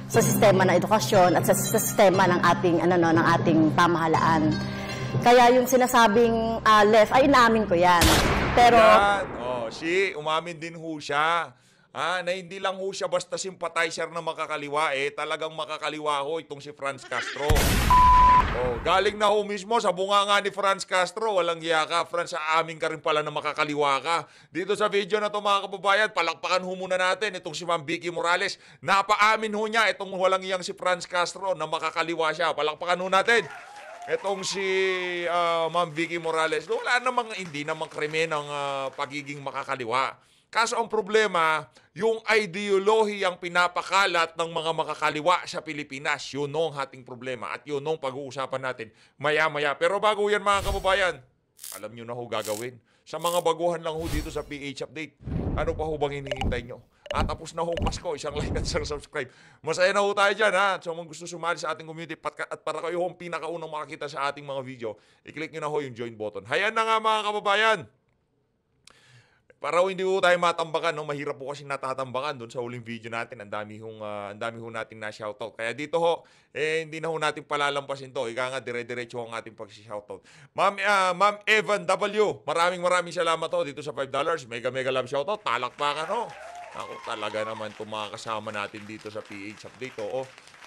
sa sistema ng edukasyon at sa sistema ng ating ng ating pamahalaan. Kaya yung sinasabing left ay inaamin ko 'yan. Pero umamin din ho siya. Na hindi lang ho siya basta sympathizer na makakaliwa talagang makakaliwa ho itong si Franz Castro. Galing na ho mismo sa bunganga ni Franz Castro, walang hiya ka, Franz, aamin ka rin pala na makakaliwa ka. Dito sa video na to mga kababayan, palakpakan ho muna natin itong si Ma'am Vicky Morales. Napaamin ho niya itong walang hiyang si Franz Castro na makakaliwa siya. Palakpakan ho natin itong si Ma'am Vicky Morales. Wala namang, hindi namang krimen ang pagiging makakaliwa. Kaso ang problema, yung ideolohy ang pinapakalat ng mga makakaliwa sa Pilipinas. Yun ang ating problema at yun ang pag-uusapan natin maya-maya. Pero bago yan mga kababayan, alam nyo na ho gagawin. Sa mga baguhan lang ho dito sa PH Update, ano pa ho bang hinihintay nyo? Tapos na ho Pasko, isang like at isang subscribe. Masaya na ho tayo dyan ha. So kung gusto sumali sa ating community at para kayo ho pinakaunang makakita sa ating mga video, i-click nyo na ho yung join button. Hayan na nga mga kababayan. Para hindi ho tayo matambakan, mahirap po kasi natatambakan doon sa huling video natin. Ang dami ho nating na-shoutout. Kaya dito ho, hindi na ho natin palalampasin to. Ika nga, dire-diretso ang ating pag-shoutout. Ma'am Evan W, maraming salamat ho dito sa $5. Mega love shoutout. Talakpakan ho. Ako talaga naman itong mga kasama natin dito sa PH Update.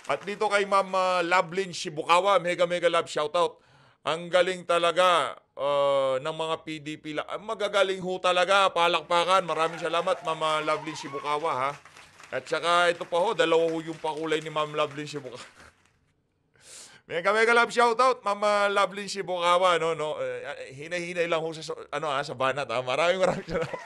At dito kay Ma'am Lovelyn Shibukawa, mega love shoutout. Ang galing talaga ng mga PDP. Magagaling ho talaga. Palakpakan. Maraming salamat, Ma'am Lovelyn Shibukawa, ha. At saka ito pa ho, dalawa ho yung pakulay ni Ma'am Lovelyn Shibukawa. Mega love shoutout, Ma'am Lovelyn Shibukawa, hinay-hinay lang ho sa banat, ha. Maraming salamat.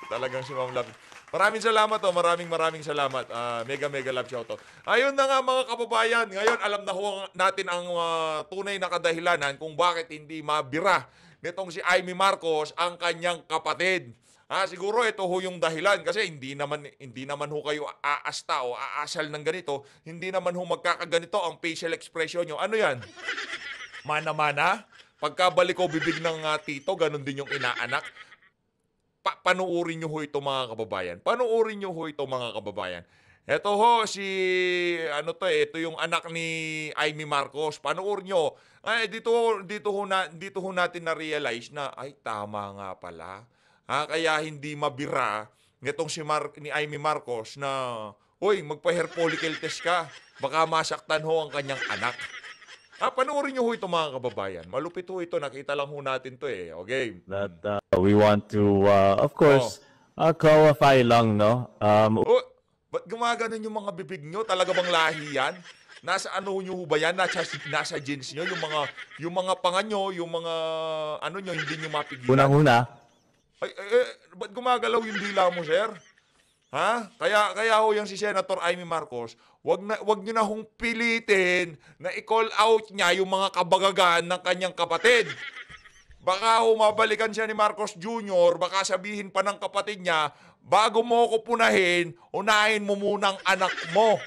Talagang si Ma'am Lovelyn. Maraming salamat maraming salamat. Mega love shoutout. Ayun na nga mga kababayan, ngayon alam na ho natin ang tunay na kadahilanan kung bakit hindi mabira nitong si Amy Marcos ang kanyang kapatid. Siguro ito ho yung dahilan kasi hindi naman ho kayo aasta o aasal ng ganito, hindi naman ho magkakaganito ang facial expression nyo. Ano yan? Mana-mana? Pagkabalik ko bibig ng tito, ganun din yung inaanak. Panuorin nyo ho ito mga kababayan. Panuorin nyo ho ito mga kababayan. Ito ho ito yung anak ni Amy Marcos. Panuorin nyo. Dito ho natin na-realize na ay tama nga pala. Kaya hindi mabira nitong ni Amy Marcos na magpa-hair follicle test ka. Baka masaktan ho ang kanyang anak. Panoorin nyo ho ito mga kababayan. Malupit ho ito. Nakita lang ho natin to Okay. That we want to, of course, clarify lang, no? Ba't gumaganon yung mga bibig nyo? Talaga bang lahi yan? Nasa ano nyo ba yan? Nasa jeans nyo? Yung mga panga nyo, yung mga nyo, hindi nyo mapigilan? Unang-una. Ba't gumagalaw yung dila mo, sir? Kaya ho yung si Senator Amy Marcos, wag nyo na hong pilitin na i-call out niya yung mga kabagagan ng kanyang kapatid. Baka ho mabalikan siya ni Marcos Jr., baka sabihin pa ng kapatid niya, bago mo ko punahin, unahin mo munang anak mo.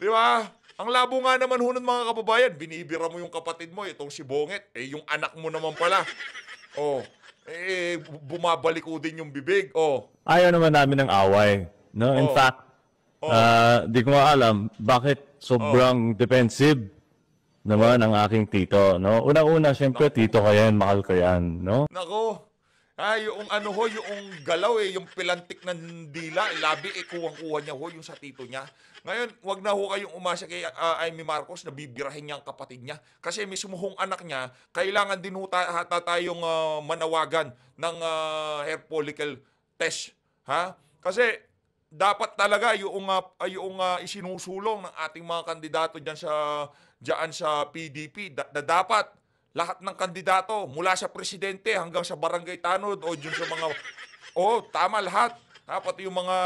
Di ba? Ang labo nga naman ho ng mga kababayan, binibira mo yung kapatid mo, itong si Bonget, yung anak mo naman pala. Bumabalik ko din yung bibig. Ayaw naman namin ng away. No? In fact, di ko nga alam bakit sobrang defensive naman ang aking tito. No? Unang-una, siyempre, tito ko yan, mahal ko yan. No? Nako. Yung yung galaw yung pilantik ng dila, labi, kuwang-kuha niya yung sa tito niya. Ngayon, wag na kayong umasa kay Amy Marcos na bibirahin niya ang kapatid niya. Kasi mismo hong anak niya, kailangan din tayong manawagan ng hair follicle test. Kasi dapat talaga yung isinusulong ng ating mga kandidato diyan sa PDP na dapat lahat ng kandidato mula sa presidente hanggang sa barangay tanod o dun sa mga tama lahat. Pati yung mga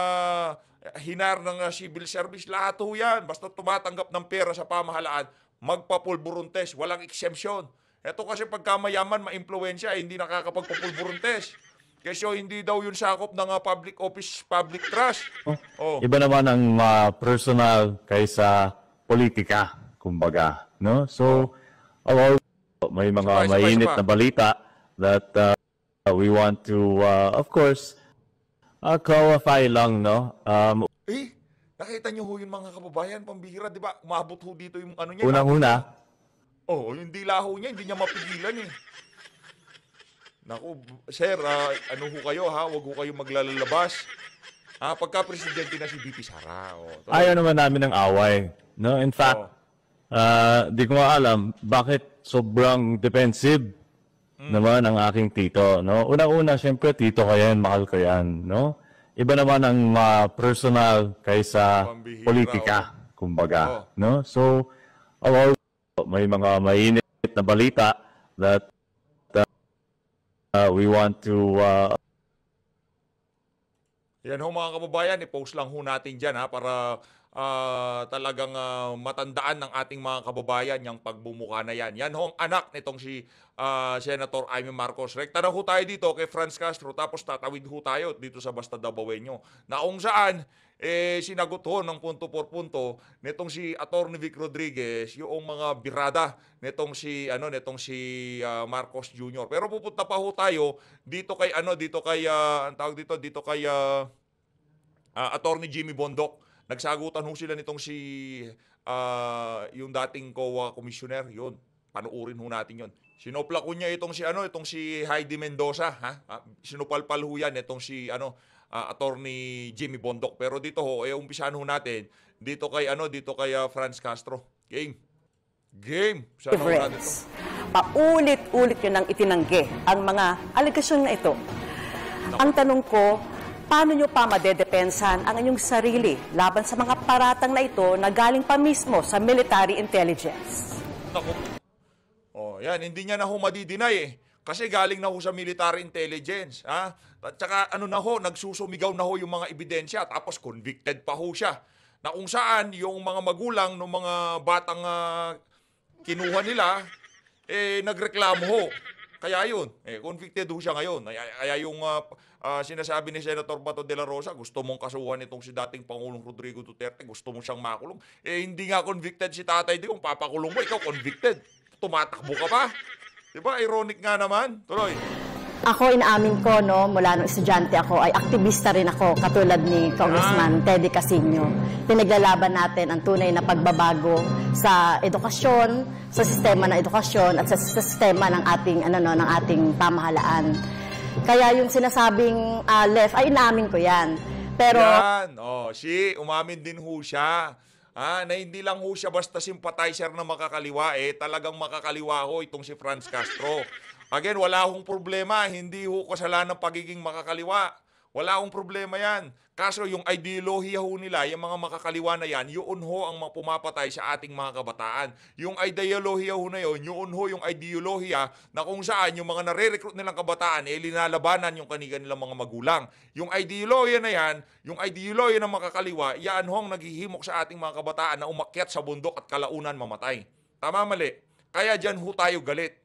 hinar ng civil service, lahat ho yan. Basta tumatanggap ng pera sa pamahalaan, magpapulburon test, walang exemption. Ito kasi pagka mayaman, ma-impluensya, hindi nakakapagpapulburon test. Kasi hindi daw yun sakop ng public office, public trust. Iba naman ang personal kaysa politika, kumbaga. No? So, may mga mainit na balita that we want to, of course, clarify lang, no? Nakita niyo ho yun mga kababayan, pambihira, di ba? Umabot ho dito yung ano niya. Unang-una, Yung dila ho niya, hindi niya mapigilan eh. Naku, sir, ano ho kayo ha? Huwag ho kayong maglalabas. Pagka presidente na si VP Sara. ayaw naman namin ng away. No? In fact, di ko nga alam bakit sobrang defensive naman ang aking tito. No? Unang-una, syempre, tito ko yan, mahal ko yan. No? Iba naman ang personal kaysa Pambihira, politika, kumbaga. Oo. No? So, may mga mainit na balita that we want to Yan ho mga kababayan, i-post lang ho natin dyan para talagang matandaan ng ating mga kababayan yung pagbumuka na yan. Yan ho ang anak nitong si Senator Amy Marcos. Rekta na ho tayo dito kay Franz Castro tapos tatawid ho tayo dito sa Basta Dabawenyo. Na kung saan, sinagot ho ng punto por punto nitong si Atty. Vic Rodriguez yung mga birada nitong si Marcos Jr. Pero pupunta pa ho tayo dito kay ang tawag dito kay Atty. Jimmy Bondoc. Nagsagutan ho sila nitong si yung dating COA commissioner, yun. Panuurin ho natin yun. Sinopla ko niya itong si Heidi Mendoza, ha? Sinupalpal ho yan itong si Attorney Jimmy Bondoc. Pero dito ho, umpisahan ho natin dito kay Franz Castro. Game. Saan ho natin ito? Paulit-ulit yun ang itinanggi ang mga aligasyon na ito. Ang tanong ko, paano nyo pa madedepensahan ang inyong sarili laban sa mga paratang na ito na galing pa mismo sa military intelligence? Naku. Yan, hindi niya na ho madidinay eh. Kasi galing na ho sa military intelligence. Ha? At saka nagsusumigaw na ho yung mga ebidensya tapos convicted pa ho siya. Na kung saan yung mga magulang ng mga batang kinuha nila, nagreklamo ho. Kaya yun, convicted ho siya ngayon. Kaya yung sinasabi ni Senator Bato de la Rosa, gusto mong kasuhan itong si dating Pangulong Rodrigo Duterte, gusto mong siyang makulong. Hindi nga convicted si Tatay Digong, papakulong mo, ikaw convicted. Tumatakbo ka pa. Diba? Ironic nga naman. Tuloy. Ako, inaamin ko, mula nung estudyante ako, ay aktivista rin ako, katulad ni Congressman Teddy Casino. Pinaglalaban natin ang tunay na pagbabago sa edukasyon, sa sistema ng edukasyon, at sa sistema ng ating pamahalaan. Kaya yung sinasabing left, ay inaamin ko yan. Pero Yan. Umamin din ho siya. Na hindi lang ho siya basta sympathizer na makakaliwa, talagang makakaliwa ho itong si Franz Castro. Again, wala hong problema. Hindi ho kasalanan ng pagiging makakaliwa. Wala hong problema yan. Kaso yung ideolohiya ho nila, yung mga makakaliwa na yan, yun ho ang pumapatay sa ating mga kabataan. Yung ideolohiya ho na yun yung ideolohiya na kung saan yung mga nare-recruit nilang kabataan, linalabanan yung kanilang mga magulang. Yung ideolohiya na yan, yung ideolohiya ng makakaliwa, yan ho ang naghihimok sa ating mga kabataan na umakyat sa bundok at kalaunan mamatay. Tama, mali? Kaya dyan ho tayo galit.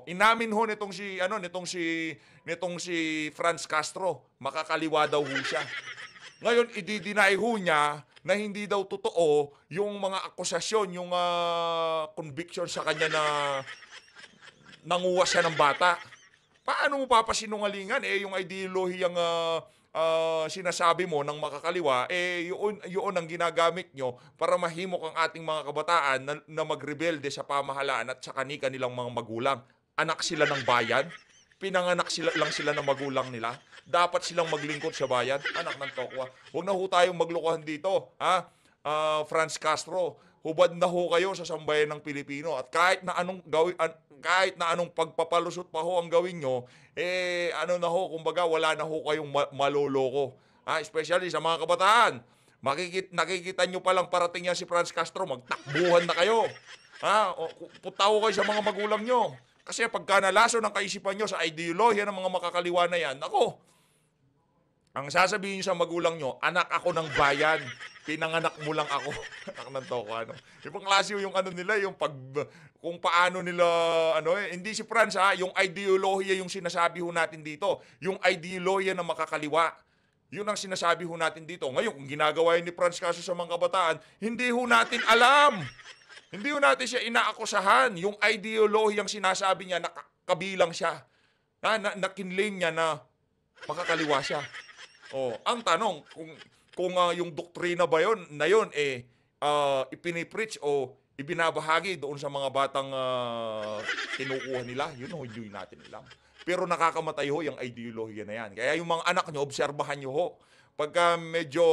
Inamin ho nitong si Franz Castro, makakaliwa daw ho siya. Ngayon, i-deny ho niya na hindi daw totoo yung mga akusasyon, yung conviction sa kanya na nanguha siya ng bata. Paano mo papasinungalingan? Yung ideolohiyang sinasabi mo ng makakaliwa, yun ang ginagamit nyo para mahimok ang ating mga kabataan na magrebelde sa pamahalaan at sa kanilang mga magulang. Anak sila ng bayan, pinanganak lang sila ng magulang nila, dapat silang maglingkod sa bayan. Anak ng tokwa. Huwag na ho tayong maglokohan dito, Franz Castro. Hubad na ho kayo sa sambayan ng Pilipino at kahit na anong pagpapalusot pa ho ang gawin nyo, kumbaga wala na ho kayong maloloko. Especially sa mga kabataan. Nakikita nyo palang parating yan si Franz Castro, magtakbuhan na kayo. Punta ho kayo sa mga magulang nyo. Kasi pagka nalaso ng kaisipan nyo sa ideolohiya ng mga makakaliwa na yan, ang sasabihin sa magulang nyo, anak ako ng bayan, pinanganak mo lang ako. Anak ng toko, Ibang klase yung nila, yung kung paano nila, hindi si Franz, yung ideolohiya yung sinasabi ho natin dito. Yung ideolohiya ng makakaliwa. Yun ang sinasabi ho natin dito. Ngayon, kung ginagawa yun ni Franz kaso sa mga kabataan, hindi ho natin alam. Hindi ho natin siya inaakusahan. Yung ideolohiyang sinasabi niya, kabilang siya. Nakinlaim niya na makakaliwa siya. Ang tanong, kung kung yung doktrina ba yun, ipinipreach o ibinabahagi doon sa mga batang kinukuha nila, yun ho, hindi natin alam. Pero nakakamatay ho yung ideolohiya na yan. Kaya yung mga anak nyo, obserbahan nyo ho. Pagka medyo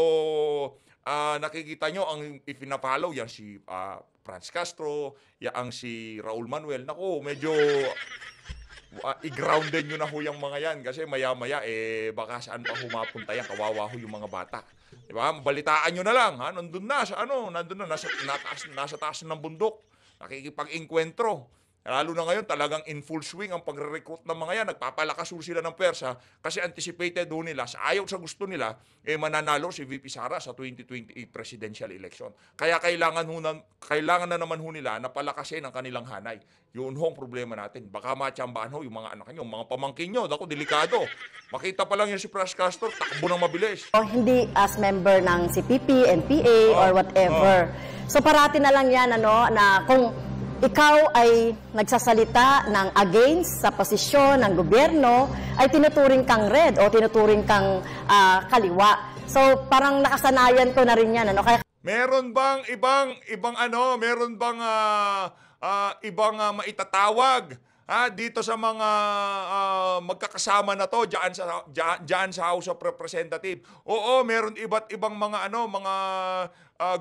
nakikita nyo ang ipinapollow, yan si Franz Castro, yan si Raul Manuel, naku, medyo i-grounded nyo na ho yung mga yan kasi maya-maya baka saan pa humapunta yan, kawawa ho yung mga bata. Diba? Balitaan nyo na lang, nandun na nasa taas ng bundok, nakikipag-inkwentro. Lalo na ngayon, talagang in full swing ang pagre-recruit ng mga yan. Nagpapalakas sila ng persa kasi anticipated ho nila, sa ayaw sa gusto nila, mananalo si VP Sara sa 2028 presidential election. Kaya kailangan na naman ho nila na palakasin ang kanilang hanay. Yun ho ang problema natin. Baka matsambahan ho yung mga anak nyo, mga pamangkin nyo. Dako, delikado. Makita pa lang yan si Franz Castro, takbo ng mabilis. O hindi as member ng CPP, NPA, or whatever. So parati na lang yan, na kung ikaw ay nagsasalita ng against sa posisyon ng gobyerno, ay tinuturing kang red o tinuturing kang kaliwa. So parang nakasanayan ko na rin yan. Kaya meron bang ibang maitatawag dito sa mga magkakasama na to diyan sa House of Representatives? Oo, meron iba't ibang mga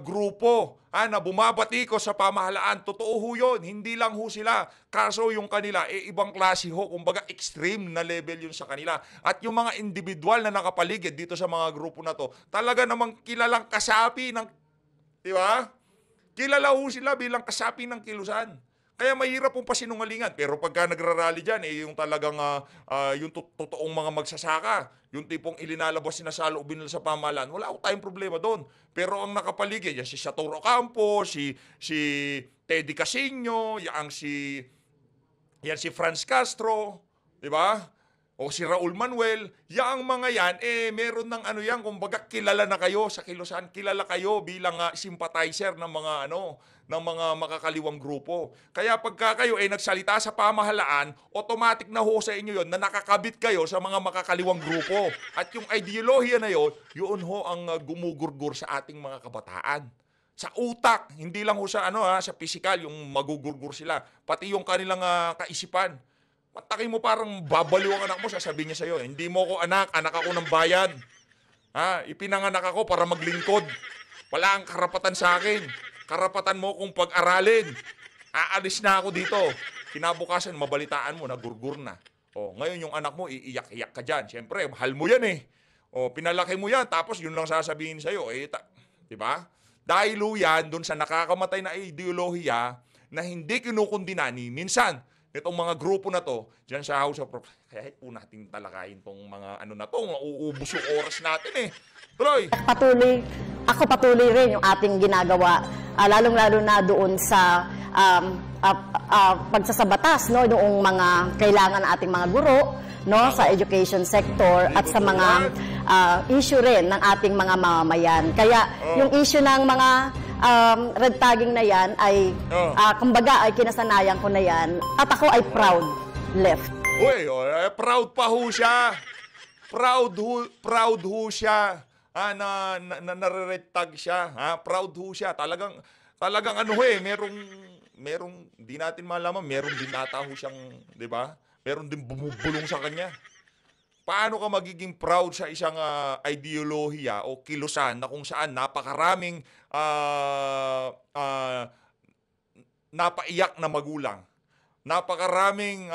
grupo na bumabati ko sa pamahalaan. Totoo ho yun. Hindi lang ho sila. Kaso yung kanila, ibang klase ho. Kumbaga, extreme na level yun sa kanila. At yung mga individual na nakapaligid dito sa mga grupo na to, talaga namang kilalang kasapi ng, di ba? Kilala ho sila bilang kasapi ng kilusan. Kaya mahirap pong pasinungalingan. Pero pagka nagrarally dyan, yung talagang yung totoong mga magsasaka, yung tipong ilinalabas na sa loobin nila sa pamahalaan, wala akong tayong problema doon. Pero ang nakapaligid, yan si Saturo Campo, si Teddy Casino, yan si Franz Castro, di ba? O si Raul Manuel, yang mga yan, meron ng kumbaga kilala na kayo sa kilusan, kilala kayo bilang sympathizer ng mga ng mga makakaliwang grupo. Kaya pagka kayo nagsalita sa pamahalaan, automatic na ho sa inyo yon na nakakabit kayo sa mga makakaliwang grupo. At yung ideolohiya na yon, yun ho ang gumugurgur sa ating mga kabataan. Sa utak, hindi lang ho sa sa physical yung magugurgur sila, pati yung kanilang kaisipan. Mataki mo parang babaliw ang anak mo, sasabihin niya sa'yo, hindi mo ko anak ako ng bayan. Ipinanganak ako para maglingkod. Wala ang karapatan sa akin. Karapatan mo kung pag-aralin. Aalis na ako dito. Kinabukasan, mabalitaan mo, nagurgur na. Ngayon yung anak mo, iiyak-iyak ka dyan. Siyempre, mahal mo yan pinalaki mo yan, tapos yun lang sasabihin sa'yo. Diba? Dahil yan, dun sa nakakamatay na ideolohiya na hindi kinukundina ni minsan, itong mga grupo na to, dyan sa House of Representatives, kaya po natin talakayin tong mga na to, mauubos yung oras natin Tuloy! Patuloy rin yung ating ginagawa, lalong-lalo na doon sa pagsasabatas, noong mga kailangan ng ating mga guro, sa education sector at sa mga issue rin ng ating mga mamamayan. Kaya yung issue ng mga red tagging na yan ay, kumbaga ay kinasanayan ko na yan at ako ay proud left. Uy, proud pa ho siya. Proud ho siya. Na nare-red tag siya. Proud ho siya. Talagang merong di natin malaman, meron din ata ho siyang, di ba? Meron din bumubulong sa kanya. Paano ka magiging proud sa isang ideolohiya o kilusan na kung saan napakaraming napaiyak na magulang, napakaraming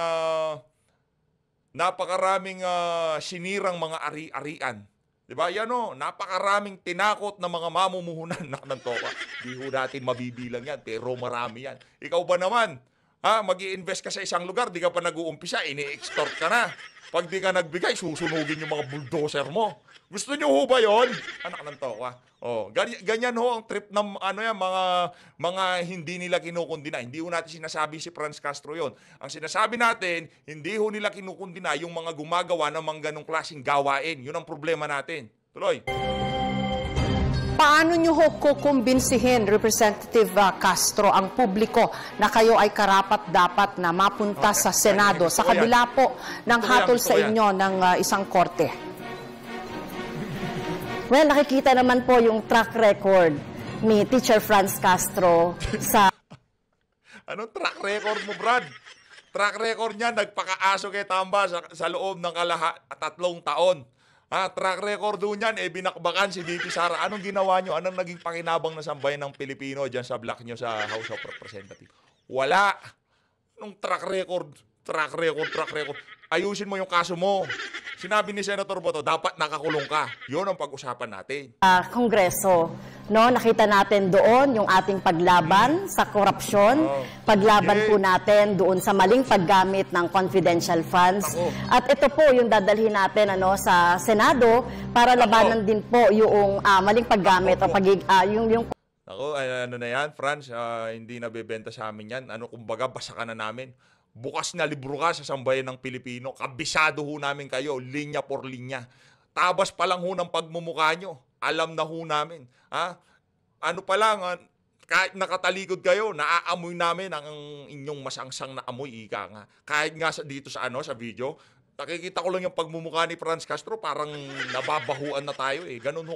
sinirang mga ari-arian. Diba? Yan napakaraming tinakot na mga mamumuhunan. Naknantoka. Di ho natin mabibilang yan, pero marami yan. Ikaw ba naman? Mag-i-invest ka sa isang lugar, di ka pa nag-uumpisa, ini-extort ka na. Pag di ka nagbigay, susunugin yung mga bulldozer mo. Gusto nyo ho ba yun? Anak ng toka. Ganyan ho ang trip ng mga hindi nila kinukundina. Hindi ho natin sinasabi si Franz Castro yon. Ang sinasabi natin, hindi ho nila kinukundina yung mga gumagawa ng mga ganong klaseng gawain. Yun ang problema natin. Tuloy. Paano nyo ho kukumbinsihin, Representative Castro, ang publiko na kayo ay karapat-dapat na mapunta sa Senado sa kabila po ng hatol sa inyo ng isang korte? Well, nakikita naman po yung track record ni Teacher Franz Castro sa Anong track record mo, Brad? Track record niya, nagpakaaso kay Tamba sa loob ng 3 taon. Track record doon yan, binakbakan si VP Sara. Anong ginawa nyo? Anong naging pakinabang na sambayan ng Pilipino dyan sa block nyo sa House of Representatives? Wala. Anong track record? Track record. Ayusin mo yung kaso mo. Sinabi ni Senator Boto, dapat nakakulong ka. Yun ang pag-usapan natin. Kongreso. No, nakita natin doon yung ating paglaban sa korupsyon, paglaban po natin doon sa maling paggamit ng confidential funds. At ito po yung dadalhin natin sa Senado para labanan din po yung maling paggamit o yung Ako, ano na yan, Franz, hindi nabebenta sa amin yan. Kumbaga, basa ka na namin. Bukas na libro ka sa sambayan ng Pilipino. Kabisado ho namin kayo, linya por linya. Tabas pa lang ho ng pagmumukha nyo. Alam na ho namin. Ano pa lang, kahit nakatalikod kayo, naaamoy namin ang inyong masangsang na amoy, ika nga. Kahit nga dito sa video, nakikita ko lang yung pagmumukha ni Franz Castro, parang nababahuan na tayo eh. Ganun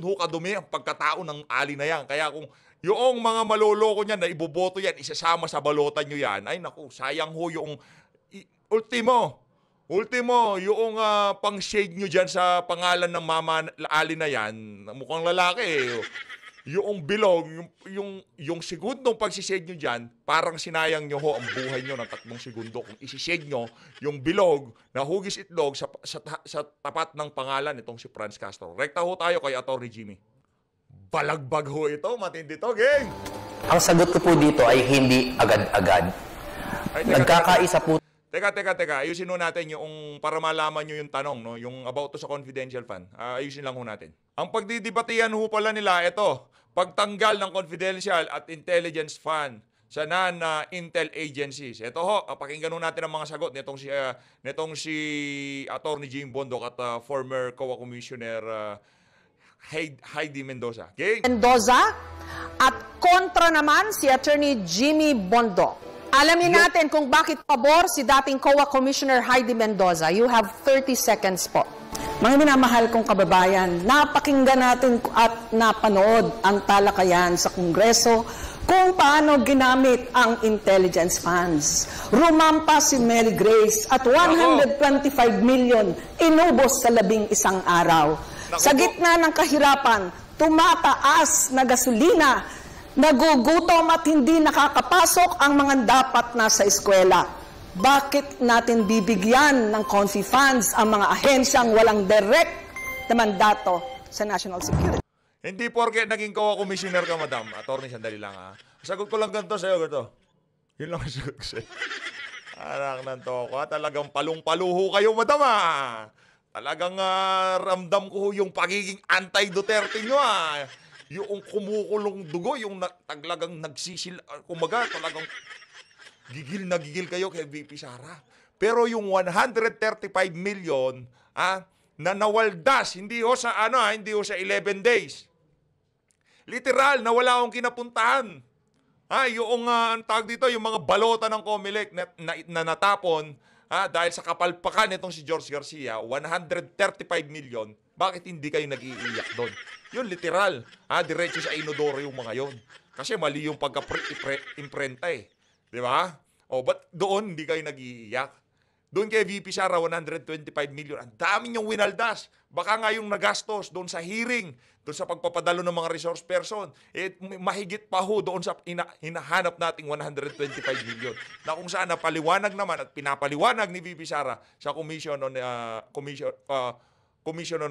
ho kadumi ang pagkatao ng ali na yan. Kaya kung yung mga maloloko niyan na iboboto yan, isasama sa balotan nyo yan, ay naku, sayang ho yung ultimo, yung pang-shade nyo dyan sa pangalan ng mama ali na yan, mukhang lalaki eh. Yung bilog, yung segundong pagsishade nyo dyan, parang sinayang nyo ho ang buhay nyo ng 3 segundo. Kung isishade nyo yung bilog na hugis itlog sa tapat ng pangalan itong si Franz Castro. Rekta ho tayo kay Atty. Jimmy. Balagbag ho ito, matindi to, gang! Ang sagot ko po dito ay hindi agad-agad. Nagkakaisa po. Teka. Ayusin ho natin yung, para malaman nyo yung tanong, no? Yung about to sa confidential fund. Ayusin lang ho natin. Ang pagdidibatihan ho pala nila, ito, pagtanggal ng confidential at intelligence fund sa non-intel agencies. Ito ho, pakinggan ho natin ang mga sagot nitong si Atty. Jim Bondoc at former COA Commissioner Heidi Mendoza. Okay? Mendoza at kontra naman si Attorney Jimmy Bondoc. Alamin natin kung bakit pabor si dating COA Commissioner Heidi Mendoza. You have 30 seconds po. Mga minamahal kong kababayan, napakinggan natin at napanood ang talakayan sa Kongreso kung paano ginamit ang intelligence funds. Rumampa si Mary Grace at 125 million inubos sa 11 araw. Sa gitna ng kahirapan, tumataas na gasolina, nagugutom at hindi nakakapasok ang mga dapat nasa eskwela. Bakit natin bibigyan ng confi funds ang mga ahensyang walang direct na mandato sa national security? Hindi porke naging COA Commissioner ka, madam. Attorney, sandali lang ha. Sagot ko lang ganito sa'yo, ganito. Yun lang ang sagot ko sa'yo. Anak ng toko, talagang palong-paluho kayo, madam ha. Talagang ramdam ko yung pagiging anti-Duterte nyo ha. Yung kumukulong dugo, yung talagang nagsisil, kumaga talagang gigil na gigil kayo kay VP Sara. Pero yung 135 million na nawaldas, hindi ho sa 11 days. Literal, nawala akong kinapuntahan. Yung tawag dito, yung mga balota ng COMELEC na natapon dahil sa kapalpakan nitong si George Garcia, 135 million. Bakit hindi kayo nag-iiyak doon? Yun, literal. Diretso sa inodoro yung mga yon. Kasi mali yung pagka-imprenta eh. Di ba? Ba't doon hindi kayo nag-iiyak? Doon kay VP Sara, 125 million. Ang dami niyong winaldas. Baka nga yung nagastos doon sa hearing, doon sa pagpapadalo ng mga resource person, mahigit pa ho doon sa hinahanap nating 125 million. Na kung saan napaliwanag naman at pinapaliwanag ni VP Sara sa Commission on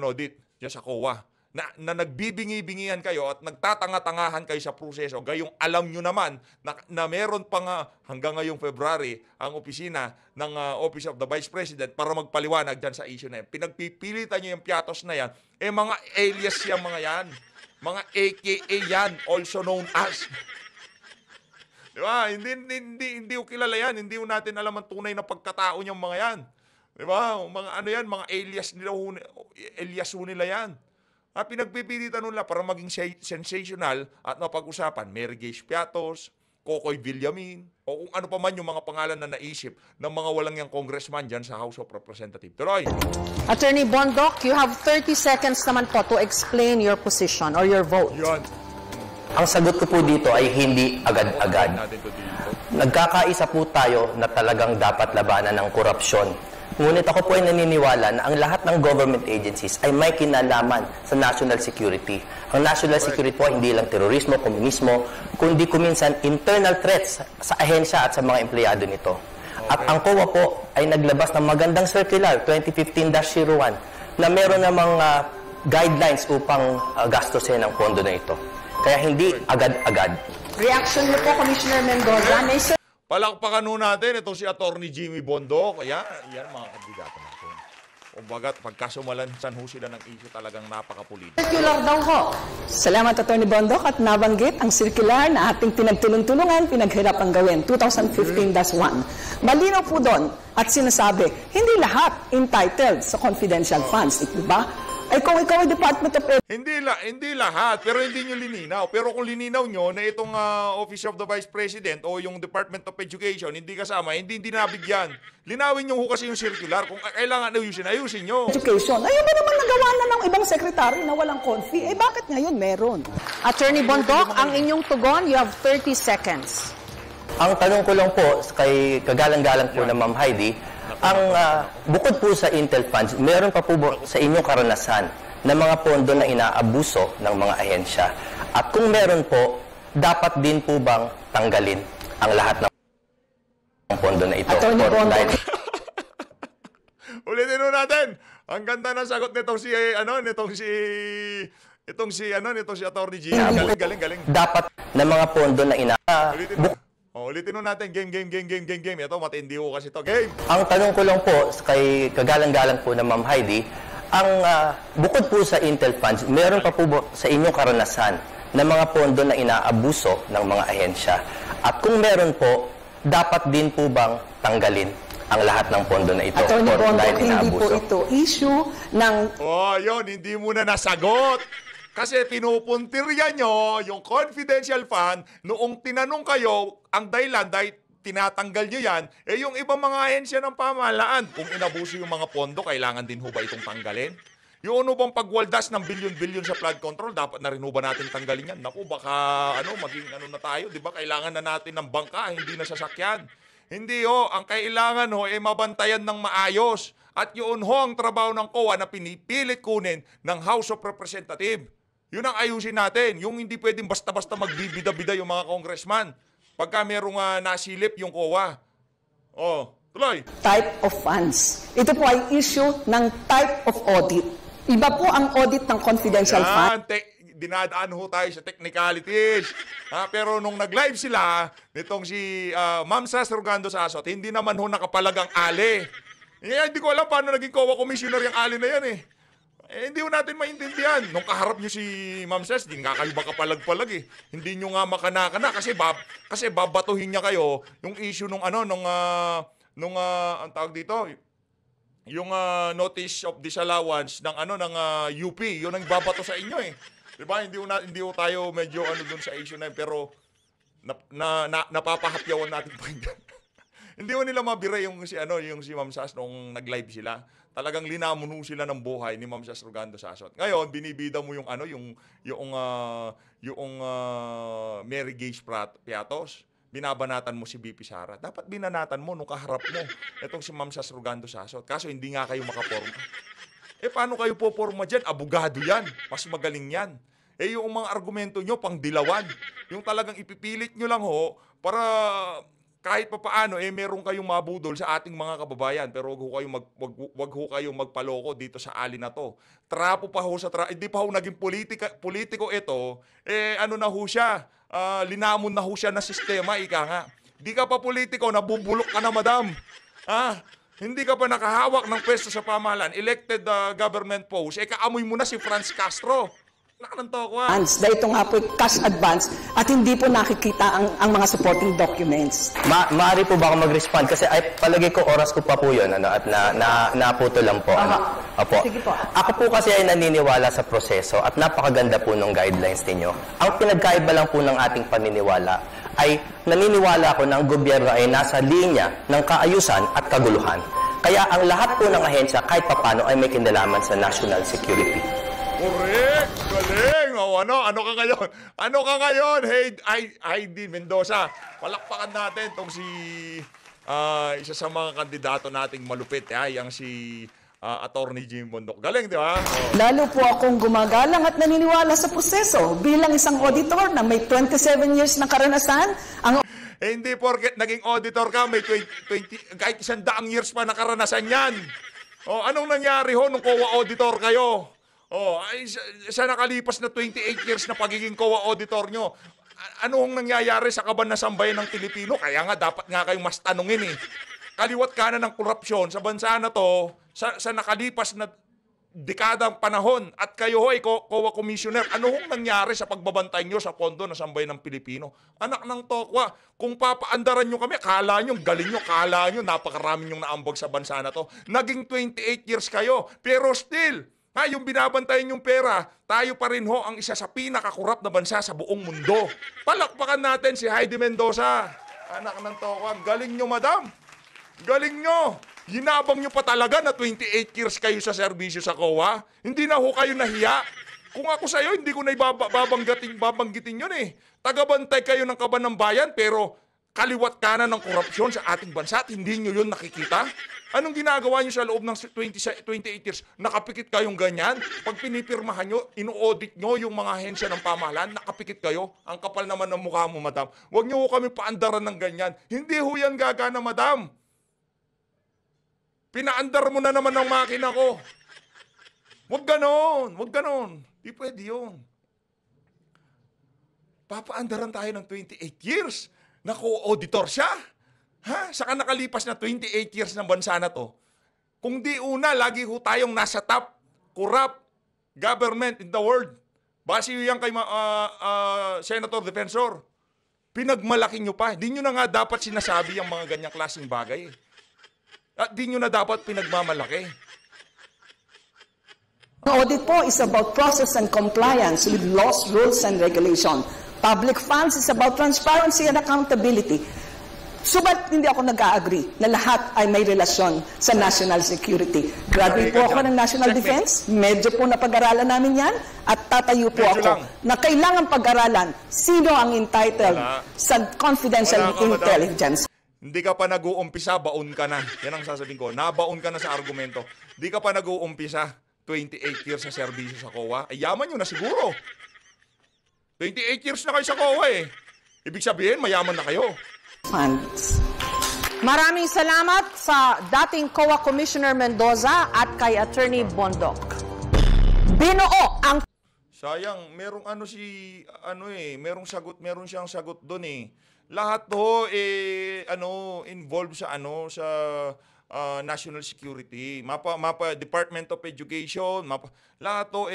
Audit, dyan sa COA, na nagbibingi-bingihan kayo at nagtatanga-tangahan kayo sa proseso, gayong alam nyo naman na meron pa nga hanggang ngayong February ang opisina ng Office of the Vice President para magpaliwanag dyan sa issue na yan. Pinagpipilitan nyo yung piatos na yan, mga alias yan mga yan. Mga AKA yan, also known as. Diba? Hindi ko kilala yan. Hindi ko natin alam ang tunay na pagkatao niyang mga yan. Diba? Mga mga alias nila yan. Pinagpipilitan nila para maging sensational at mapag-usapan. Mary Grace Piatos, Kokoy Villamin, o kung ano pa man yung mga pangalan na naisip ng mga walang yang congressman dyan sa House of Representatives. Tuloy! Attorney Bondoc, you have 30 seconds naman po to explain your position or your vote. Yun. Ang sagot ko po dito ay hindi agad-agad. Natin to dito. Nagkakaisa po tayo na talagang dapat labanan ng korupsyon. Ngunit ako po ay naniniwala na ang lahat ng government agencies ay may kinalaman sa national security. Ang national security po ay hindi lang terorismo, komunismo, kundi kuminsan internal threats sa ahensya at sa mga empleyado nito. At ang COA po ay naglabas ng magandang circular 2015-01 na meron namang guidelines upang gastusin ang pondo na ito. Kaya hindi agad-agad. Reaction niyo po, Commissioner Mendoza. May Palakpakan nun natin itong si Atty. Jimmy Bondoc. Yan mga kandidato natin. Kumbaga, pagkasumalansan ho sila ng issue talagang napakapulido. circular daw ho. Salamat, Atty. Bondoc, at nabanggit ang circular na ating pinagtulong-tulungan, pinaghirapang gawin, 2015-1. Malinaw po doon at sinasabi, hindi lahat entitled sa confidential funds. Diba? Ay kung ikaw ay Department of Hindi lahat, pero hindi nyo lininaw. Pero kung lininaw nyo na itong Office of the Vice President o yung Department of Education, hindi kasama, hindi nabigyan. Linawin nyo ho kasi yung circular. Kung kailangan ayusin nyo. Education. Ayun ba naman nagawa na ng ibang secretary na walang confi? Eh bakit ngayon meron? Attorney Bondoc, ang inyong tugon, you have 30 seconds. Ang tanong ko lang po kay kagalang-galang po na Ma'am Heidi, ang bukod po sa Intel funds, meron pa po sa inyong karanasan na mga pondo na inaabuso ng mga ahensya? At kung meron po, dapat din po bang tanggalin ang lahat ng pondo na ito? Attorney Bondoc. Ulitin nun natin. Ang ganda ng sagot nitong si Atty. G. Galing. Dapat na mga pondo na Ulitin nun natin. Game. Ito, matindi ko kasi ito. Game! Ang tanong ko lang po kay kagalang-galang po na Ma'am Heidi, ang bukod po sa Intel funds, meron pa po sa inyong karanasan na mga pondo na inaabuso ng mga ahensya? At kung meron po, dapat din po bang tanggalin ang lahat ng pondo na ito? Attorney Bondoc, dahil hindi po inaabuso? ito issue ng Yun, hindi mo na nasagot. Kasi pinupuntirya nyo yung confidential fund noong tinanong kayo, ang dahilan dahil tinatanggal nyo yan, yung ibang mga ahensya ng pamahalaan. Kung inabuso yung mga pondo, kailangan din ho ba itong tanggalin? Yung ano bang pagwaldas ng bilyon-bilyon sa flood control, dapat na rin ho ba natin tanggalin yan? Naku, baka maging na tayo, di ba? Kailangan na natin ng bangka, hindi na sasakyan. Hindi ho, ang kailangan ho mabantayan ng maayos. At yun ho ang trabaho ng COA na pinipilit kunin ng House of Representatives. Yun ang ayusin natin. Yung hindi pwedeng basta-basta magbibida-bida yung mga congressman. Pagka merong nasilip yung COA. Tuloy. type of funds. Ito po ay issue ng type of audit. Iba po ang audit ng confidential fund. Dinadaan ho tayo sa technicalities. Pero nung nag-live sila, nitong si Ma'am Sas Rogando Sasot, hindi naman ho nakapalagang ali. Hindi ko alam paano naging COA commissioner yung ali na yan eh. Hindi ho natin maintindihan. Nung kaharap nyo si Ma'am Sas, di nga kayo makapalag-palag eh. Hindi nyo nga makana-kana kasi babatuhin niya kayo yung issue nung ang tawag dito, yung notice of disallowance ng UP, yun ang babato sa inyo eh. 'Di ba? Hindi ho tayo medyo doon sa issue na yun, pero napapahapyawan natin pa. Hindi ho nila mabira yung si Ma'am Sas nung nag-live sila. Talagang linamon ho sila ng buhay ni Ma'am Sas Rogando Sasot. Ngayon, binibida mo yung Mary Gage Piatos. Binabanatan mo si BP Sara. Dapat binanatan mo nung kaharap mo itong si Ma'am Sas Rogando Sasot. Kaso hindi nga kayo makaporma. Paano kayo poporma dyan? Abogado yan. Mas magaling yan. Yung mga argumento nyo, pang dilawan. Yung talagang ipipilit nyo lang ho para kahit pa paano, meron kayong mabudol sa ating mga kababayan. Pero wag ho kayong magpaloko dito sa ali na to. Trapo pa ho sa hindi pa ho naging politiko ito. Na ho siya? Linamon na ho siya na sistema, ika nga. Di ka pa politiko, nabubulok ka na, madam. Hindi ka pa nakahawak ng pwesto sa pamahalaan, elected government post, kaamoy mo na si Franz Castro. Dahil ito nga po cash advance at hindi po nakikita ang mga supporting documents. Maaari po ba ako mag-respond? Kasi palagay ko oras ko pa po yun at naputo lang po. Opo. Sige po. Ako po kasi ay naniniwala sa proseso at napakaganda po ng guidelines ninyo. Ang pinagkaiba lang po ng ating paniniwala ay naniniwala ako na ang gobyerno ay nasa linya ng kaayusan at kaguluhan. Kaya ang lahat po ng ahensya kahit papano ay may kinalaman sa national security. Correct! Galing! O, ano ka ngayon? Ano ka ngayon? Hey, Heidi Mendoza. Palakpakan natin itong si isa sa mga kandidato nating malupit. Yang si Attorney Jimmy Bondoc. Galing, di ba? O. Lalo po akong gumagalang at naniniwala sa proseso. Bilang isang auditor na may 27 years na karanasan, ang Hindi porket naging auditor ka, may 20 kahit 100 years pa na karanasan yan. O, anong nangyari ho nung COA auditor kayo? O, ay, sa nakalipas na 28 years na pagiging COA auditor nyo, anong nangyayari sa kaban na sambayan ng Pilipino? Kaya nga, dapat nga kayong mas tanungin eh. Kaliwat ka na ng korupsyon sa bansa na to, sa nakalipas na dekadang panahon, at kayo ho'y COA Commissioner, ano hong nangyari sa pagbabantay nyo sa pondo na sambayan ng Pilipino? Anak ng tokwa, kung papaandaran nyo kami, kala nyo, galing nyo, kala nyo, napakarami nyong naambag sa bansa na to. Naging 28 years kayo, pero still, yung binabantayan yung pera, tayo pa rin ho ang isa sa pinakakurap na bansa sa buong mundo. Palakpakan natin si Heidi Mendoza. Anak ng tokwa, galing nyo, madam. Galing nyo. Ginabang nyo pa talaga na 28 years kayo sa serbisyo sa COA. Hindi na ho kayo nahiya. Kung ako sa'yo, hindi ko na babanggitin yun eh. Tagabantay kayo ng kaban ng bayan, pero kaliwat kanan ng korupsyon sa ating bansa at hindi nyo yun nakikita. Anong ginagawa nyo sa loob ng 28 years? Nakapikit kayong ganyan? Pag pinipirmahan nyo, ino-audit nyo yung mga ahensya ng pamahalaan, nakapikit kayo. Ang kapal naman ng mukha mo, madam. Huwag nyo ho kami paandaran ng ganyan. Hindi ho yan gagana, madam. Pinaandar mo na naman ng makina ko. Huwag ganon. Huwag ganon. Di pwede yun. Papaandaran tayo ng 28 years. Na co-auditor siya. Saka nakalipas na 28 years ng bansa na to. Kung di una, lagi ho tayong nasa top corrupt government in the world. Base yan kay Senator Defensor. Pinagmalaki nyo pa. Di nyo na nga dapat sinasabi yung mga ganyang klaseng bagay. At di nyo na dapat pinagmamalaki. audit po is about process and compliance with laws, rules, and regulation. Public funds is about transparency and accountability. Subat hindi ako nag-agree na lahat ay may relasyon sa national security. Graduate po ako ng National Defense, medyo po napag-aralan namin yan, at tatayo po ako na kailangan pag-aralan sino ang entitled sa confidential intelligence. Hindi ka pa nag-uumpisa, baon ka na. Yan ang sasabihin ko. Nabaon ka na sa argumento. Hindi ka pa nag-uumpisa, 28 years sa serbisyo sa COA. Ay, yaman nyo na siguro. 28 years na kayo sa COA eh. Ibig sabihin, mayaman na kayo. Funds. Maraming salamat sa dating COA Commissioner Mendoza at kay Attorney Bondoc. Binuo ang... Sayang, merong meron siyang sagot doon eh. Lahat to involved sa national security, mapa Department of Education, lahat to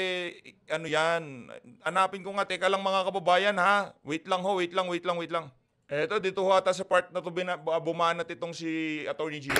yan. Hanapin ko nga, teka lang mga kababayan ha. Wait lang. Eto, dito ho ata sa part na to bumanat itong si Attorney Jimmy.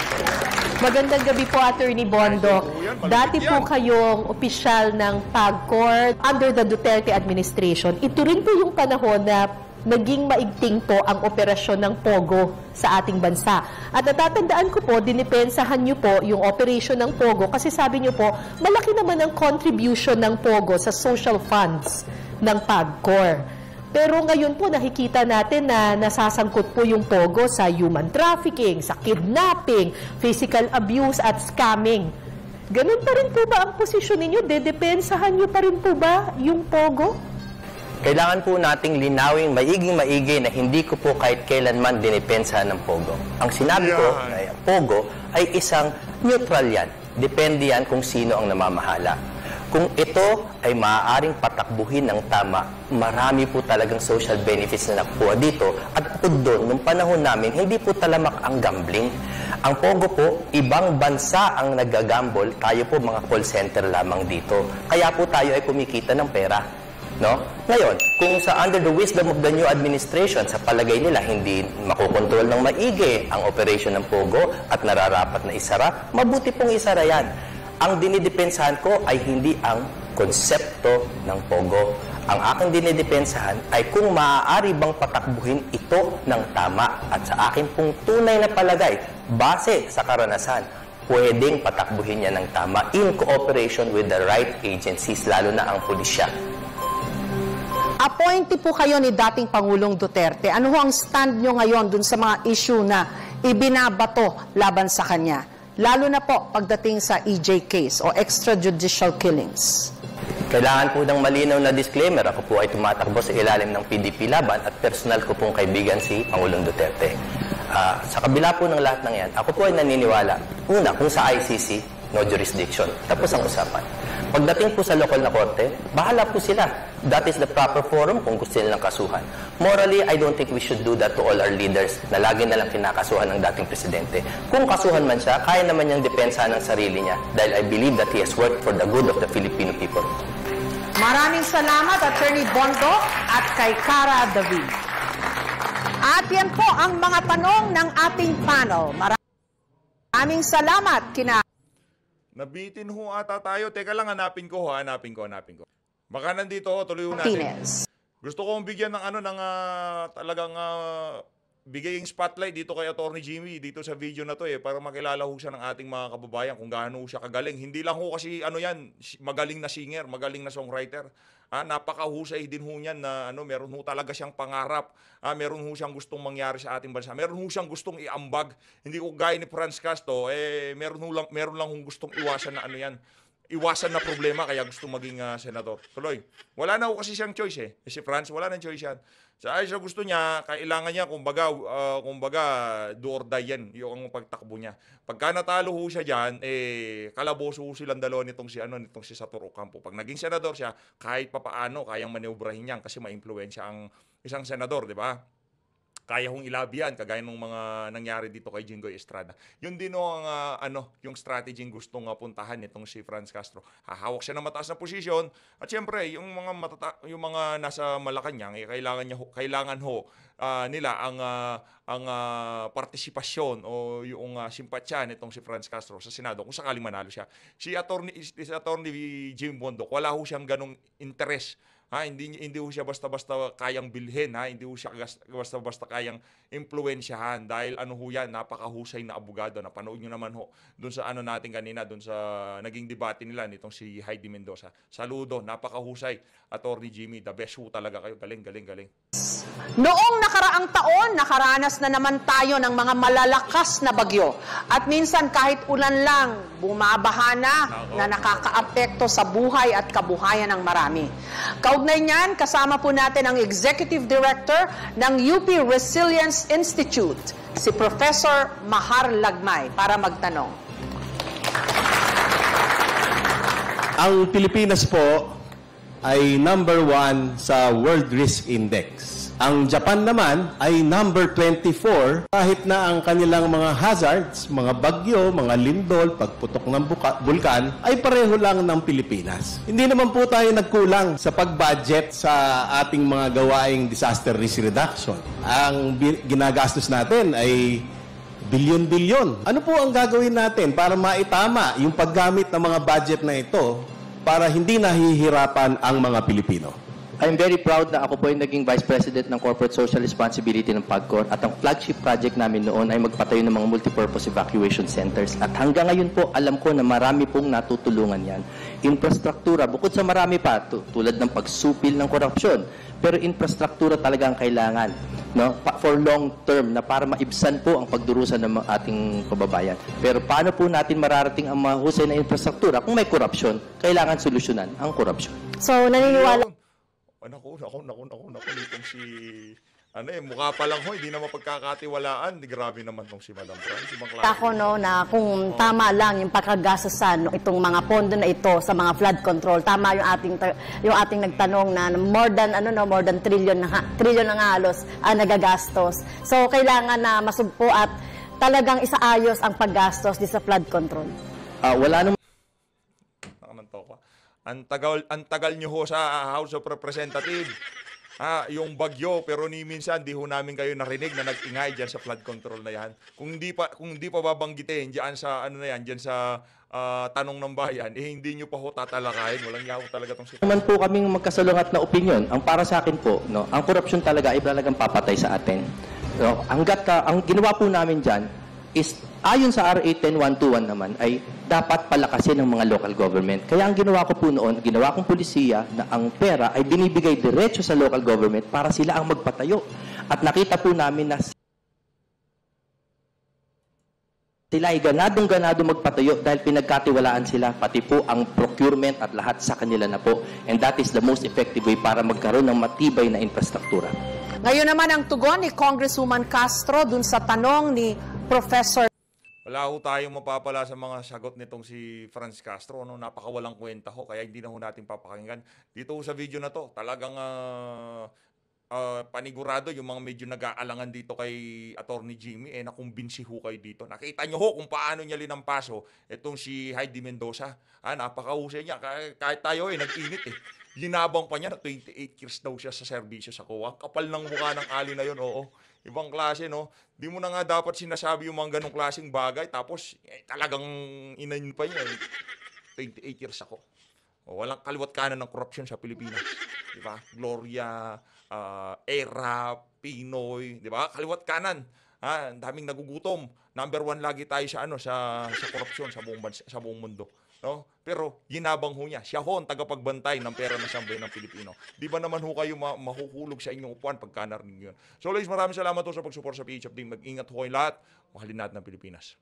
Magandang gabi po, Attorney Bondoc. Dati po kayong opisyal ng PAGCOR under the Duterte administration. Ito rin po yung panahon na naging maigting po ang operasyon ng POGO sa ating bansa. At natatandaan ko po, dinipensahan nyo po yung operation ng POGO kasi sabi nyo po, malaki naman ang contribution ng POGO sa social funds ng PAGCOR. Pero ngayon po nakikita natin na nasasangkot po yung POGO sa human trafficking, sa kidnapping, physical abuse at scamming. Ganun pa rin po ba ang posisyon ninyo? Dedepensahan nyo pa rin po ba yung POGO? Kailangan po nating linawing maigi na hindi ko po kahit kailanman dinipensahan ng POGO. Ang sinabi ko na POGO ay isang neutral yan. Depende yan kung sino ang namamahala. Kung ito ay maaaring patakbuhin ng tama, marami po talagang social benefits na nakukuha dito. At bukod doon, nung panahon namin, hindi po talamak ang gambling. Ang POGO po, ibang bansa ang nagagambol. Tayo po mga call center lamang dito. Kaya po tayo ay kumikita ng pera. No? Ngayon, kung sa under the wisdom of the new administration, sa palagay nila hindi makokontrol ng maigi ang operation ng POGO at nararapat na isara, mabuti pong isara yan. Ang dinidepensahan ko ay hindi ang konsepto ng POGO. Ang aking dinidepensahan ay kung maaari bang patakbuhin ito ng tama at sa akin pong tunay na palagay, base sa karanasan, pwedeng patakbuhin niya ng tama in cooperation with the right agencies, lalo na ang pulisya. Appointee po kayo ni dating Pangulong Duterte. Ano ho ang stand nyo ngayon dun sa mga issue na ibinabato laban sa kanya? Lalo na po pagdating sa EJ case o extrajudicial killings. Kailangan po ng malinaw na disclaimer. Ako po ay tumatakbo sa ilalim ng PDP laban at personal ko pong kaibigan si Pangulong Duterte. Sa kabila po ng lahat ng yan, ako po ay naniniwala. Una, kung sa ICC, no jurisdiction. Tapos ang usapan. Pagdating po sa lokal na korte, bahala po sila. That is the proper forum kung gusto nilang kasuhan. Morally, I don't think we should do that to all our leaders na lagi na lang kinakasuhan ng dating presidente. Kung kasuhan man siya, kaya naman niyang depensa ng sarili niya dahil I believe that he has worked for the good of the Filipino people. Maraming salamat, Attorney Bondo at kay Cara David. At yan po ang mga tanong ng ating panel. Maraming salamat kina... Nabitin ho ata tayo. Teka lang, hanapin ko. Baka nandito, tuloy ho natin. Martinez. Gusto kong bigyan ng talagang bigay yung spotlight dito kay Attorney Jimmy dito sa video na to para makilala ho siya ng ating mga kababayan kung gaano siya kagaling. Hindi lang ho kasi magaling na singer, magaling na songwriter. Napakahusay din ho niyan na meron ho talaga siyang pangarap. Meron ho siyang gustong mangyari sa ating bansa. Meron ho siyang gustong iambag. Hindi ko gaya ni Franz Castro, meron lang hong gustong iwasan na iwasan na problema kaya gusto maging senador. Tuloy. Wala na ho kasi siyang choice si Franz, wala nang choice yan. Sa gusto niya, kailangan niya kumbaga do or die yan, yung pagtakbo niya. Pagka natalo ho siya diyan, kalaboso ho silang dalawa nitong si Sator Ocampo. Pag naging senador siya, kahit papaano kayang maneubrahin niyan kasi maimpluwensya ang isang senador, di ba? Kaya hong ilabi yan, kagaya ng mga nangyari dito kay Jinggoy Estrada. Yun din yung strategy gustong puntahan nitong si Franz Castro. Hahawak siya ng mataas na posisyon at siyempre yung mga nasa Malacanang kailangan nila ang partisipasyon o yung simpatsya nitong si Franz Castro sa Senado kung sakaling manalo siya. Si Attorney Jimmy Bondoc, wala ho siyang ganong interest. Hindi ho siya basta-basta kayang bilhin, hindi ho siya basta-basta kayang impluwensyahan dahil yan, napakahusay na abogado. Napanood nyo naman ho doon sa natin kanina, doon sa naging debate nila nitong si Heidi Mendoza. Saludo, napakahusay. Attorney Jimmy, the best ho talaga kayo. Galing. Noong nakaraang taon, nakaranas na naman tayo ng mga malalakas na bagyo. At minsan kahit ulan lang, bumabaha na nakakaapekto sa buhay at kabuhayan ng marami. Kaugnay niyan, kasama po natin ang Executive Director ng UP Resilience Institute, si Professor Mahar Lagmay, para magtanong. Ang Pilipinas po ay number 1 sa World Risk Index. Ang Japan naman ay number 24 kahit na ang kanilang mga hazards, mga bagyo, mga lindol, pagputok ng bulkan ay pareho lang ng Pilipinas. Hindi naman po tayo nagkulang sa pag-budget sa ating mga gawaing disaster risk reduction. Ang ginagastos natin ay bilyon-bilyon. Ano po ang gagawin natin para maitama yung paggamit ng mga budget na ito para hindi nahihirapan ang mga Pilipino? I'm very proud na ako po ay naging Vice President ng Corporate Social Responsibility ng PAGCOR at ang flagship project namin noon ay magpatayo ng mga multipurpose evacuation centers. At hanggang ngayon po, alam ko na marami pong natutulungan yan. Infrastruktura, bukod sa marami pa, tulad ng pagsupil ng korupsyon. Pero infrastruktura talaga ang kailangan, no? For long term, na para maibsan po ang pagdurusa ng ating kababayan. Pero paano po natin mararating ang mahusay na infrastruktura kung may korupsyon? Kailangan solusyonan ang korupsyon. So, naniniwala... Naku, nitong si... mukha pa lang hindi na mapagkakatiwalaan. Grabe naman tong si Madam Franz. Ako na kung tama lang yung pagkagastusan itong mga pondo na ito sa mga flood control, tama yung ating nagtanong na more than trillion na halos nagagastos. So kailangan na masugpo at talagang isaayos ang paggastos di sa flood control. Wala naman. Ang tagal nyo ho sa House of Representatives. yung bagyo, pero ni minsan di ho namin kayo narinig na nag-ingay diyan sa flood control na yan. Kung hindi pa babanggitin diyan sa ano na yan, diyan sa tanong ng bayan, hindi nyo pa ho tatalakayin. Walang yaw talaga tong si Naman po kaming magkasalungat na opinion. Ang para sa akin po, no, ang korupsyon talaga ay talagang papatay sa atin. No, ang ginawa po namin diyan is ayon sa RA 10121 naman ay dapat palakasin ng mga local government. Kaya ang ginawa ko po noon, ginawa kong pulisiya na ang pera ay binibigay diretso sa local government para sila ang magpatayo. At nakita po namin na sila ay ganadong-ganado magpatayo dahil pinagkatiwalaan sila, pati po ang procurement at lahat sa kanila na po. And that is the most effective way para magkaroon ng matibay na infrastruktura. Ngayon naman ang tugon ni Congresswoman Castro dun sa tanong ni Professor. Wala ho tayong mapapala sa mga sagot nitong si Franz Castro. No? Napakawalang kwenta ho, kaya hindi na ho natin papakinggan. Dito ho sa video na to, talagang panigurado yung mga medyo nag-aalangan dito kay Attorney Jimmy, nakumbinsi ho kayo dito. Nakita nyo ho kung paano niya linampaso itong si Heidi Mendoza. Napakahusay niya. Kahit tayo nag-init Linabang pa niya na 28 years daw siya sa serbisyo sa COA. Kapal ng mukha ng ali na yun, oo. Ibang klase, no? Di mo na nga dapat sinasabi yung mga ganong klaseng bagay. Tapos, talagang inayin pa niya. 28 years ako. Walang kaliwat kanan ng korupsyon sa Pilipinas. Di ba? Gloria, Era, Pinoy, di ba? Kaliwat kanan. Ang daming nagugutom. Number 1 lagi tayo sa korupsyon sa buong mundo. No? Pero ginabang ho niya. Siya ho ang tagapagbantay ng pera ng sambayan ng Pilipino. Di ba naman ho kayo mahuhulog sa inyong upuan pagka narinig yun? So ladies, maraming salamat ho sa pagsupport sa PH Update. Mag-ingat ho kayo lahat. Mahalin natin ng Pilipinas.